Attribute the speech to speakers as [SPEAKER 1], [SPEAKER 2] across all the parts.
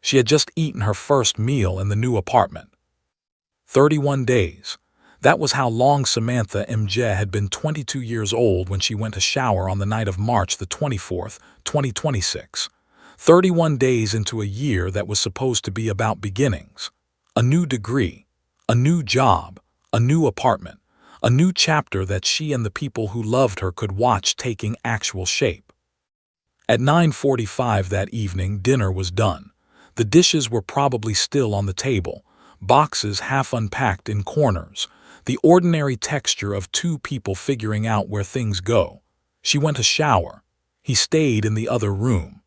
[SPEAKER 1] She had just eaten her first meal in the new apartment. 31 days. That was how long Samantha Emge had been 22 years old when she went to shower on the night of March the 24th, 2026. 31 days into a year that was supposed to be about beginnings. A new degree, a new job, a new apartment, a new chapter that she and the people who loved her could watch taking actual shape. At 9:45 that evening, dinner was done. The dishes were probably still on the table, boxes half unpacked in corners, the ordinary texture of two people figuring out where things go. She went to shower. He stayed in the other room.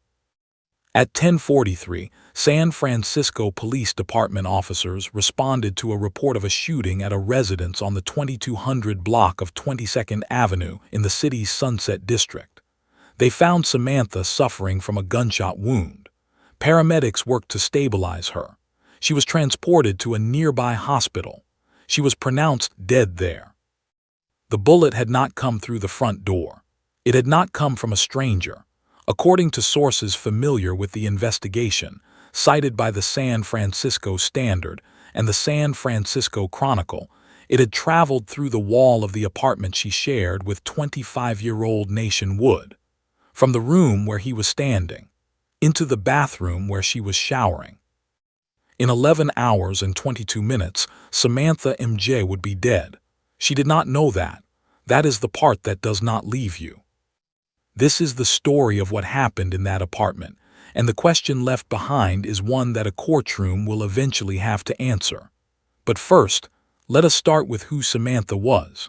[SPEAKER 1] At 10:43, San Francisco Police Department officers responded to a report of a shooting at a residence on the 2200 block of 22nd Avenue in the city's Sunset District. They found Samantha suffering from a gunshot wound. Paramedics worked to stabilize her. She was transported to a nearby hospital. She was pronounced dead there. The bullet had not come through the front door. It had not come from a stranger. According to sources familiar with the investigation, cited by the San Francisco Standard and the San Francisco Chronicle, it had traveled through the wall of the apartment she shared with 25-year-old Nation Wood, from the room where he was standing, into the bathroom where she was showering. In 11 hours and 22 minutes, Samantha Emge would be dead. She did not know that. That is the part that does not leave you. This is the story of what happened in that apartment, and the question left behind is one that a courtroom will eventually have to answer. But first, let us start with who Samantha was.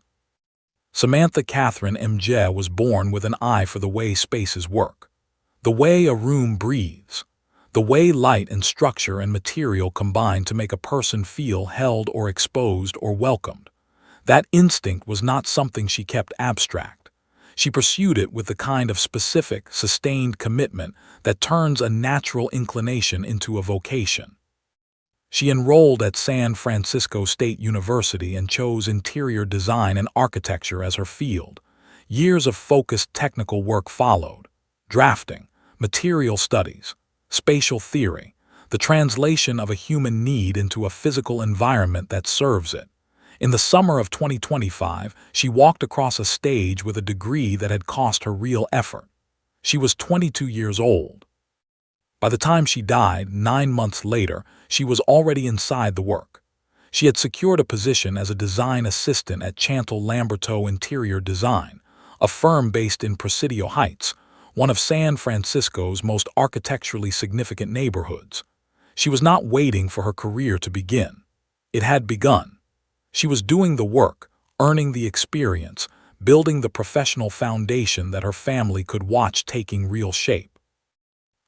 [SPEAKER 1] Samantha Katherine Emge was born with an eye for the way spaces work, the way a room breathes, the way light and structure and material combine to make a person feel held or exposed or welcomed. That instinct was not something she kept abstract. She pursued it with the kind of specific, sustained commitment that turns a natural inclination into a vocation. She enrolled at San Francisco State University and chose interior design and architecture as her field. Years of focused technical work followed: drafting, material studies, spatial theory, the translation of a human need into a physical environment that serves it. In the summer of 2025, she walked across a stage with a degree that had cost her real effort. She was 22 years old. By the time she died, 9 months later, she was already inside the work. She had secured a position as a design assistant at Chantal Lamberto Interior Design, a firm based in Presidio Heights, one of San Francisco's most architecturally significant neighborhoods. She was not waiting for her career to begin. It had begun. She was doing the work, earning the experience, building the professional foundation that her family could watch taking real shape.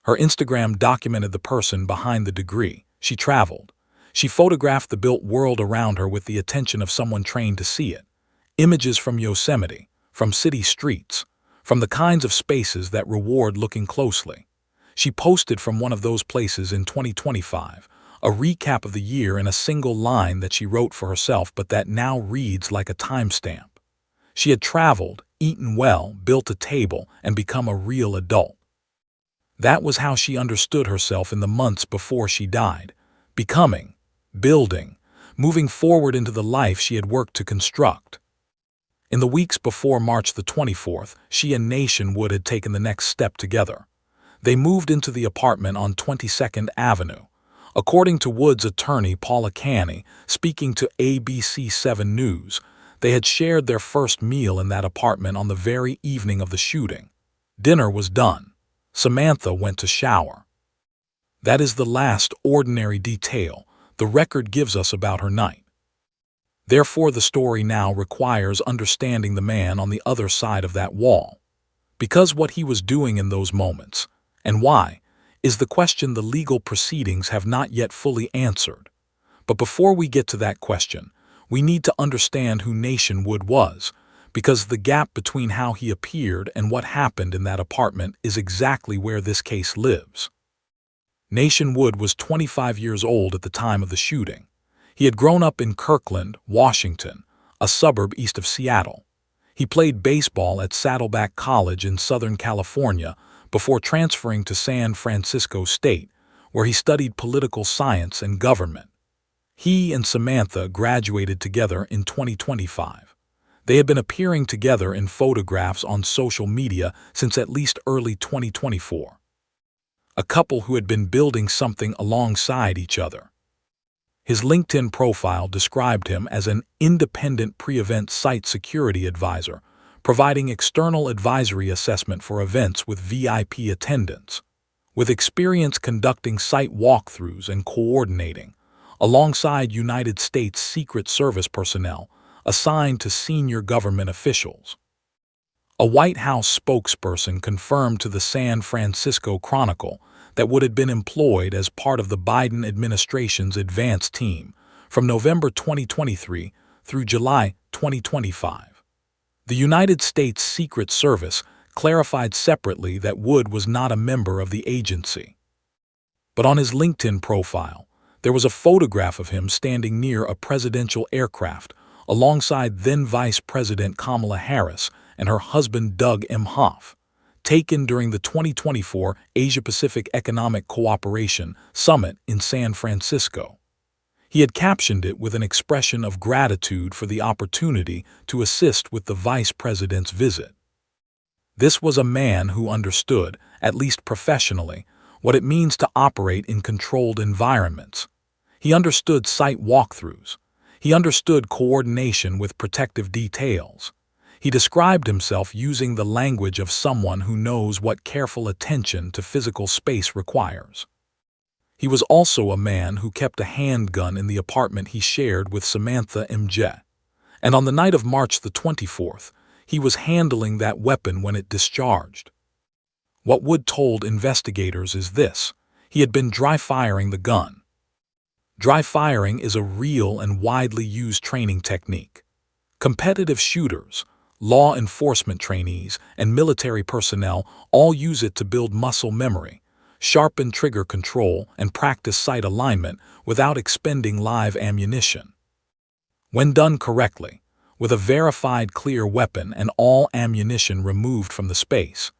[SPEAKER 1] Her Instagram documented the person behind the degree. She traveled. She photographed the built world around her with the attention of someone trained to see it. Images from Yosemite, from city streets, from the kinds of spaces that reward looking closely. She posted from one of those places in 2025, a recap of the year in a single line that she wrote for herself but that now reads like a timestamp. She had traveled, eaten well, built a table, and become a real adult. That was how she understood herself in the months before she died, becoming, building, moving forward into the life she had worked to construct. In the weeks before March the 24th, she and Nation Wood had taken the next step together. They moved into the apartment on 22nd Avenue. According to Wood's attorney Paula Canny, speaking to ABC 7 News, they had shared their first meal in that apartment on the very evening of the shooting. Dinner was done. Samantha went to shower. That is the last ordinary detail the record gives us about her night. Therefore, the story now requires understanding the man on the other side of that wall. Because what he was doing in those moments, and why, is the question the legal proceedings have not yet fully answered. But before we get to that question, we need to understand who Nation Wood was, because the gap between how he appeared and what happened in that apartment is exactly where this case lives. Nation Wood was 25 years old at the time of the shooting. He had grown up in Kirkland, Washington, a suburb east of Seattle. He played baseball at Saddleback College in Southern California before transferring to San Francisco State, where he studied political science and government. He and Samantha graduated together in 2025. They had been appearing together in photographs on social media since at least early 2024. A couple who had been building something alongside each other. His LinkedIn profile described him as an independent pre-event site security advisor, providing external advisory assessment for events with VIP attendance, with experience conducting site walkthroughs and coordinating, alongside United States Secret Service personnel assigned to senior government officials. A White House spokesperson confirmed to the San Francisco Chronicle that Wood had been employed as part of the Biden administration's advance team from November 2023 through July 2025. The United States Secret Service clarified separately that Wood was not a member of the agency. But on his LinkedIn profile, there was a photograph of him standing near a presidential aircraft alongside then Vice President Kamala Harris and her husband Doug Emhoff, taken during the 2024 Asia-Pacific Economic Cooperation Summit in San Francisco. He had captioned it with an expression of gratitude for the opportunity to assist with the vice president's visit. This was a man who understood, at least professionally, what it means to operate in controlled environments. He understood site walkthroughs. He understood coordination with protective details. He described himself using the language of someone who knows what careful attention to physical space requires. He was also a man who kept a handgun in the apartment he shared with Samantha Emge, and on the night of March the 24th, he was handling that weapon when it discharged. What Wood told investigators is this: he had been dry firing the gun. Dry firing is a real and widely used training technique. Competitive shooters, law enforcement trainees, and military personnel all use it to build muscle memory, sharpen trigger control, and practice sight alignment without expending live ammunition. When done correctly, with a verified clear weapon and all ammunition removed from the space,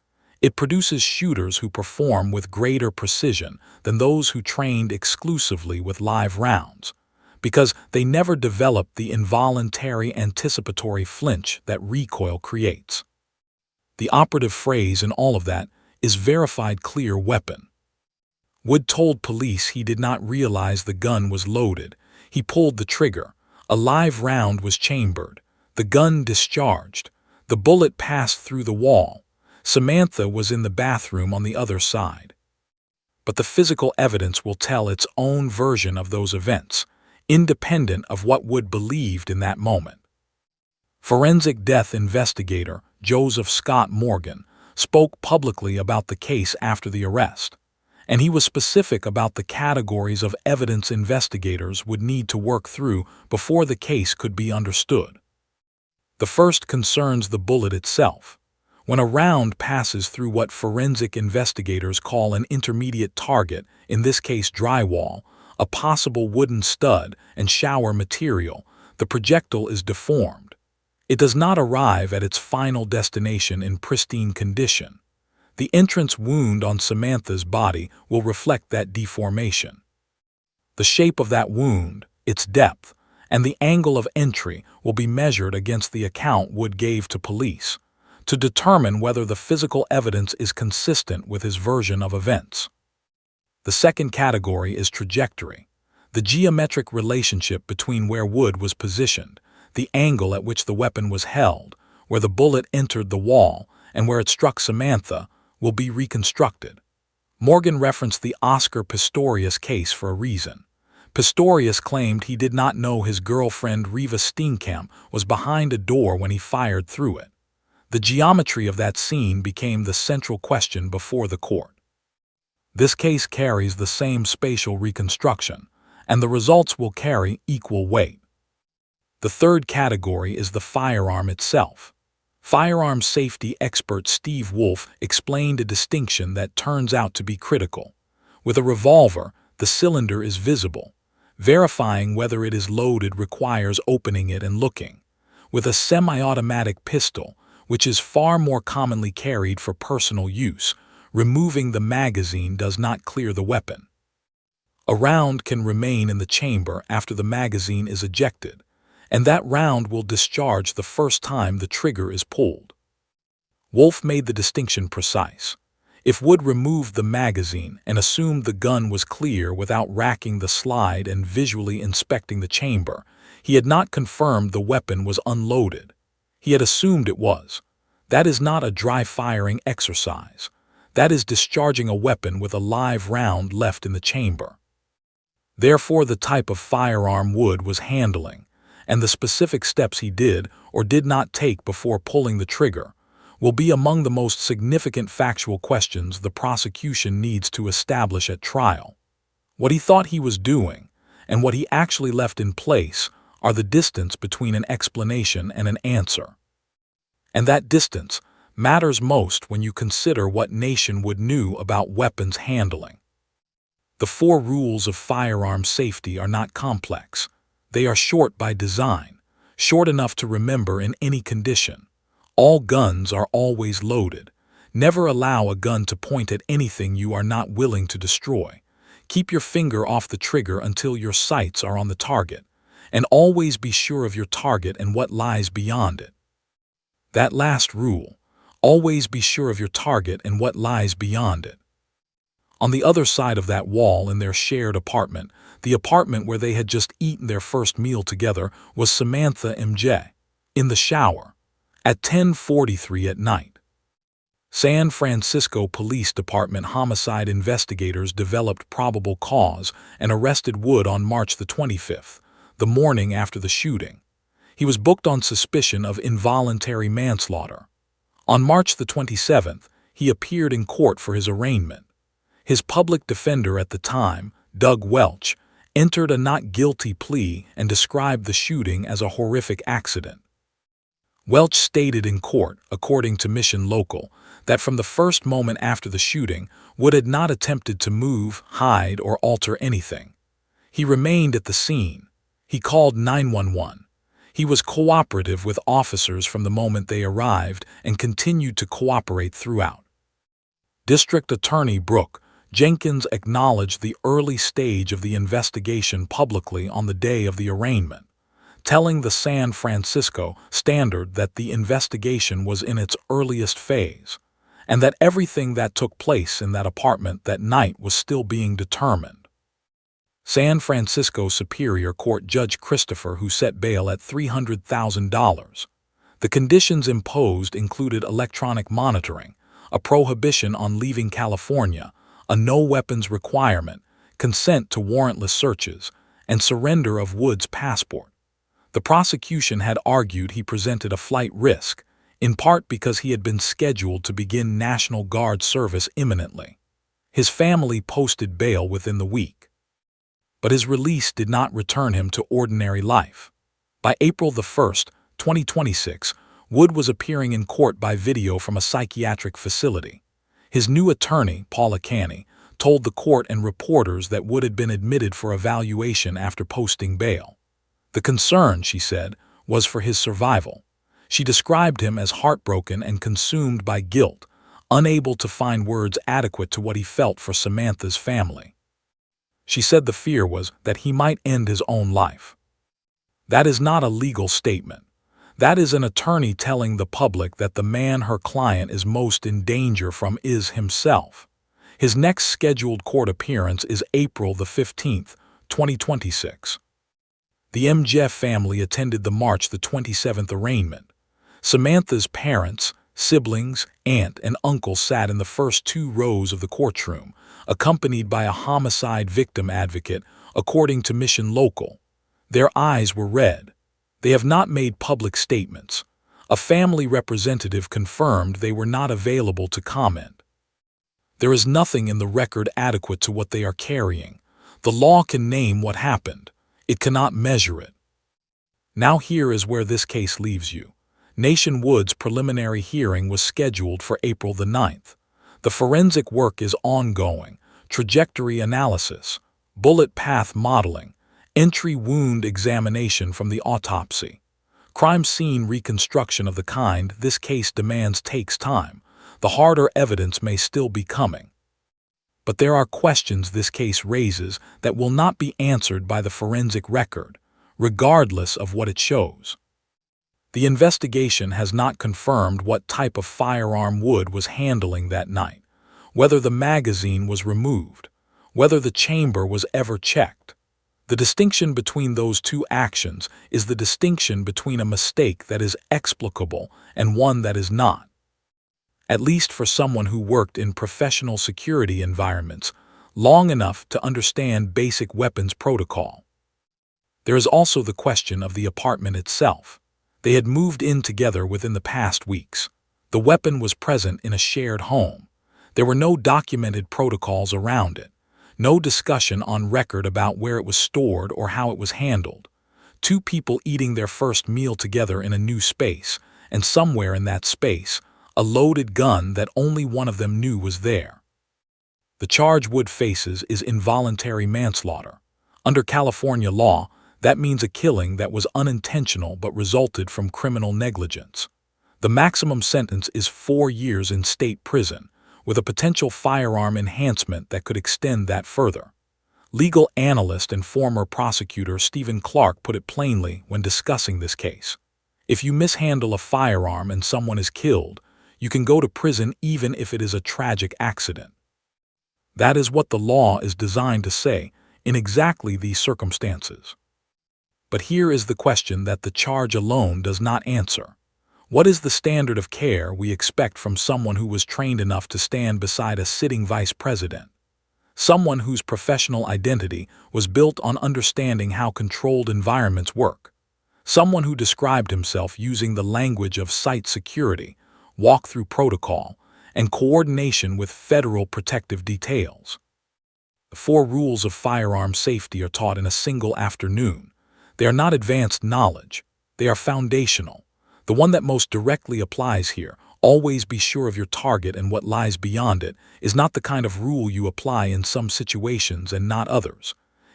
[SPEAKER 1] it produces shooters who perform with greater precision than those who trained exclusively with live rounds, because they never develop the involuntary anticipatory flinch that recoil creates. The operative phrase in all of that is verified clear weapon. Wood told police he did not realize the gun was loaded. He pulled the trigger. A live round was chambered. The gun discharged. The bullet passed through the wall. Samantha was in the bathroom on the other side. But the physical evidence will tell its own version of those events, independent of what Wood believed in that moment. Forensic death investigator Joseph Scott Morgan spoke publicly about the case after the arrest, and he was specific about the categories of evidence investigators would need to work through before the case could be understood. The first concerns the bullet itself. When a round passes through what forensic investigators call an intermediate target, in this case drywall, a possible wooden stud, and shower material, the projectile is deformed. It does not arrive at its final destination in pristine condition. The entrance wound on Samantha's body will reflect that deformation. The shape of that wound, its depth, and the angle of entry will be measured against the account Wood gave to police, to determine whether the physical evidence is consistent with his version of events. The second category is trajectory, the geometric relationship between where Wood was positioned, the angle at which the weapon was held, where the bullet entered the wall, and where it struck Samantha, will be reconstructed. Morgan referenced the Oscar Pistorius case for a reason. Pistorius claimed he did not know his girlfriend Reva Steenkamp was behind a door when he fired through it. The geometry of that scene became the central question before the court. This case carries the same spatial reconstruction, and the results will carry equal weight. The third category is the firearm itself. Firearm safety expert Steve Wolf explained a distinction that turns out to be critical. With a revolver, the cylinder is visible. Verifying whether it is loaded requires opening it and looking. With a semi-automatic pistol, which is far more commonly carried for personal use, removing the magazine does not clear the weapon. A round can remain in the chamber after the magazine is ejected, and that round will discharge the first time the trigger is pulled. Wolf made the distinction precise. If Wood removed the magazine and assumed the gun was clear without racking the slide and visually inspecting the chamber, he had not confirmed the weapon was unloaded. He had assumed it was. That is not a dry-firing exercise. That is discharging a weapon with a live round left in the chamber. Therefore, the type of firearm Wood was handling, and the specific steps he did or did not take before pulling the trigger, will be among the most significant factual questions the prosecution needs to establish at trial. What he thought he was doing, and what he actually left in place, are the distance between an explanation and an answer. And that distance matters most when you consider what Nationwood knew about weapons handling. The 4 rules of firearm safety are not complex. They are short by design, short enough to remember in any condition. All guns are always loaded. Never allow a gun to point at anything you are not willing to destroy. Keep your finger off the trigger until your sights are on the target, and always be sure of your target and what lies beyond it. That last rule, always be sure of your target and what lies beyond it. On the other side of that wall in their shared apartment, the apartment where they had just eaten their first meal together, was Samantha Emge, in the shower, at 10:43 at night. San Francisco Police Department homicide investigators developed probable cause and arrested Wood on March the 25th, the morning after the shooting. He was booked on suspicion of involuntary manslaughter. On March the 27th, he appeared in court for his arraignment. His public defender at the time, Doug Welch, entered a not guilty plea and described the shooting as a horrific accident. Welch stated in court, according to Mission Local, that from the first moment after the shooting, Wood had not attempted to move, hide, or alter anything. He remained at the scene. He called 911. He was cooperative with officers from the moment they arrived and continued to cooperate throughout. District Attorney Brooke Jenkins acknowledged the early stage of the investigation publicly on the day of the arraignment, telling the San Francisco Standard that the investigation was in its earliest phase, and that everything that took place in that apartment that night was still being determined. San Francisco Superior Court Judge Christopher, who set bail at $300,000. The conditions imposed included electronic monitoring, a prohibition on leaving California, a no-weapons requirement, consent to warrantless searches, and surrender of Wood's passport. The prosecution had argued he presented a flight risk, in part because he had been scheduled to begin National Guard service imminently. His family posted bail within the week. But his release did not return him to ordinary life. By April 1, 2026, Wood was appearing in court by video from a psychiatric facility. His new attorney, Paula Canny, told the court and reporters that Wood had been admitted for evaluation after posting bail. The concern, she said, was for his survival. She described him as heartbroken and consumed by guilt, unable to find words adequate to what he felt for Samantha's family. She said the fear was that he might end his own life. That is not a legal statement. That is an attorney telling the public that the man her client is most in danger from is himself. His next scheduled court appearance is April 15, 2026. The Emge family attended the March 27th arraignment. Samantha's parents, siblings, aunt, and uncle sat in the first 2 rows of the courtroom, accompanied by a homicide victim advocate, according to Mission Local. Their eyes were red. They have not made public statements. A family representative confirmed they were not available to comment. There is nothing in the record adequate to what they are carrying. The law can name what happened. It cannot measure it. Now here is where this case leaves you. Nationwood's preliminary hearing was scheduled for April 9th. The forensic work is ongoing: trajectory analysis, bullet path modeling, entry wound examination from the autopsy. Crime scene reconstruction of the kind this case demands takes time. The harder evidence may still be coming. But there are questions this case raises that will not be answered by the forensic record, regardless of what it shows. The investigation has not confirmed what type of firearm Wood was handling that night, whether the magazine was removed, whether the chamber was ever checked. The distinction between those two actions is the distinction between a mistake that is explicable and one that is not. At least for someone who worked in professional security environments long enough to understand basic weapons protocol. There is also the question of the apartment itself. They had moved in together within the past weeks. The weapon was present in a shared home. There were no documented protocols around it, no discussion on record about where it was stored or how it was handled. Two people eating their first meal together in a new space, and somewhere in that space, a loaded gun that only one of them knew was there. The charge Wood faces is involuntary manslaughter. Under California law, that means a killing that was unintentional but resulted from criminal negligence. The maximum sentence is 4 years in state prison, with a potential firearm enhancement that could extend that further. Legal analyst and former prosecutor Stephen Clark put it plainly when discussing this case. If you mishandle a firearm and someone is killed, you can go to prison even if it is a tragic accident. That is what the law is designed to say in exactly these circumstances. But here is the question that the charge alone does not answer. What is the standard of care we expect from someone who was trained enough to stand beside a sitting vice president? Someone whose professional identity was built on understanding how controlled environments work. Someone who described himself using the language of site security, walk-through protocol, and coordination with federal protective details. The 4 rules of firearm safety are taught in a single afternoon. They are not advanced knowledge. They are foundational. The one that most directly applies here, always be sure of your target and what lies beyond it, is not the kind of rule you apply in some situations and not others.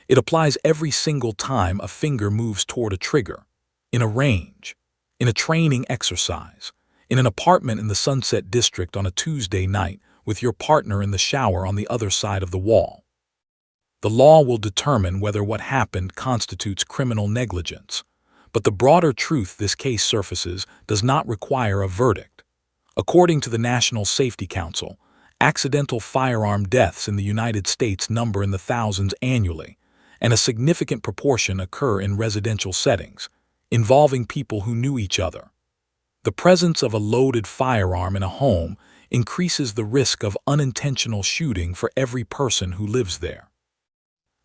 [SPEAKER 1] It applies every single time a finger moves toward a trigger, in a range, in a training exercise, in an apartment in the Sunset District on a Tuesday night with your partner in the shower on the other side of the wall. The law will determine whether what happened constitutes criminal negligence, but the broader truth this case surfaces does not require a verdict. According to the National Safety Council, accidental firearm deaths in the United States number in the thousands annually, and a significant proportion occur in residential settings, involving people who knew each other. The presence of a loaded firearm in a home increases the risk of unintentional shooting for every person who lives there.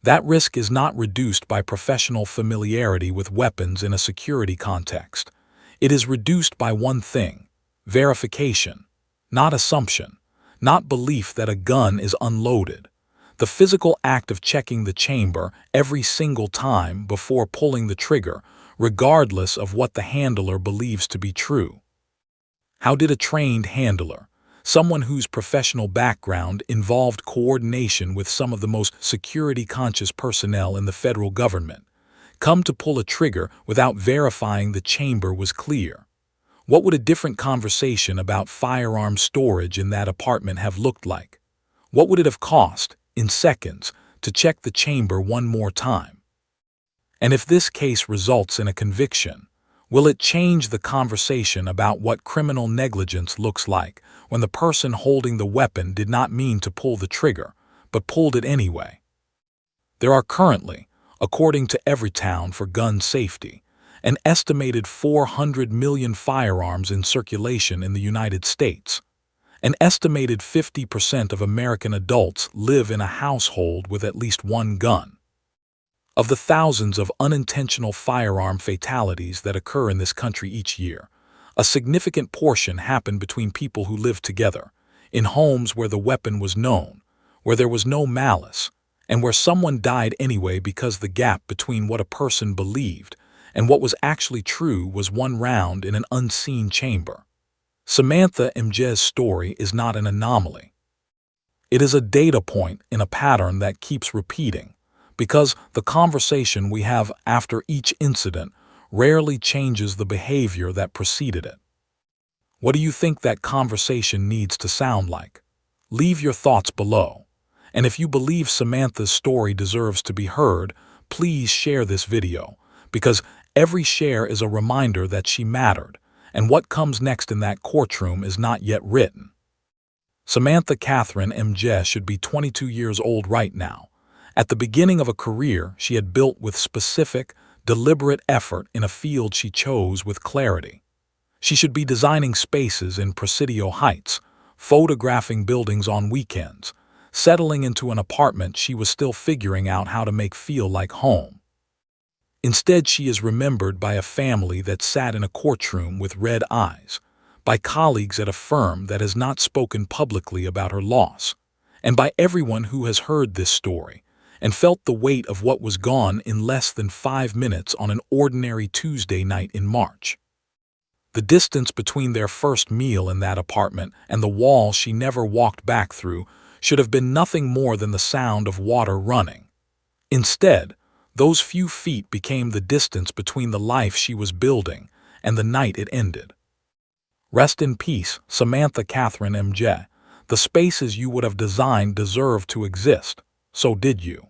[SPEAKER 1] That risk is not reduced by professional familiarity with weapons in a security context. It is reduced by one thing: verification, not assumption, not belief that a gun is unloaded. The physical act of checking the chamber every single time before pulling the trigger, regardless of what the handler believes to be true. How did a trained handler, someone whose professional background involved coordination with some of the most security-conscious personnel in the federal government, come to pull a trigger without verifying the chamber was clear? What would a different conversation about firearm storage in that apartment have looked like? What would it have cost, in seconds, to check the chamber one more time? And if this case results in a conviction, will it change the conversation about what criminal negligence looks like when the person holding the weapon did not mean to pull the trigger, but pulled it anyway? There are currently, according to Everytown for Gun Safety, an estimated 400 million firearms in circulation in the United States. An estimated 50% of American adults live in a household with at least one gun. Of the thousands of unintentional firearm fatalities that occur in this country each year, a significant portion happen between people who live together, in homes where the weapon was known, where there was no malice, and where someone died anyway because the gap between what a person believed and what was actually true was one round in an unseen chamber. Samantha Emge's story is not an anomaly. It is a data point in a pattern that keeps repeating, because the conversation we have after each incident rarely changes the behavior that preceded it. What do you think that conversation needs to sound like? Leave your thoughts below. And if you believe Samantha's story deserves to be heard, please share this video, because every share is a reminder that she mattered, and what comes next in that courtroom is not yet written. Samantha Katherine Emge should be 22 years old right now. At the beginning of a career she had built with specific, deliberate effort in a field she chose with clarity. She should be designing spaces in Presidio Heights, photographing buildings on weekends, settling into an apartment she was still figuring out how to make feel like home. Instead, she is remembered by a family that sat in a courtroom with red eyes, by colleagues at a firm that has not spoken publicly about her loss, and by everyone who has heard this story and felt the weight of what was gone in less than 5 minutes on an ordinary Tuesday night in March. The distance between their first meal in that apartment and the wall she never walked back through should have been nothing more than the sound of water running. Instead, those few feet became the distance between the life she was building and the night it ended. Rest in peace, Samantha Katherine Emge. The spaces you would have designed deserve to exist. So did you.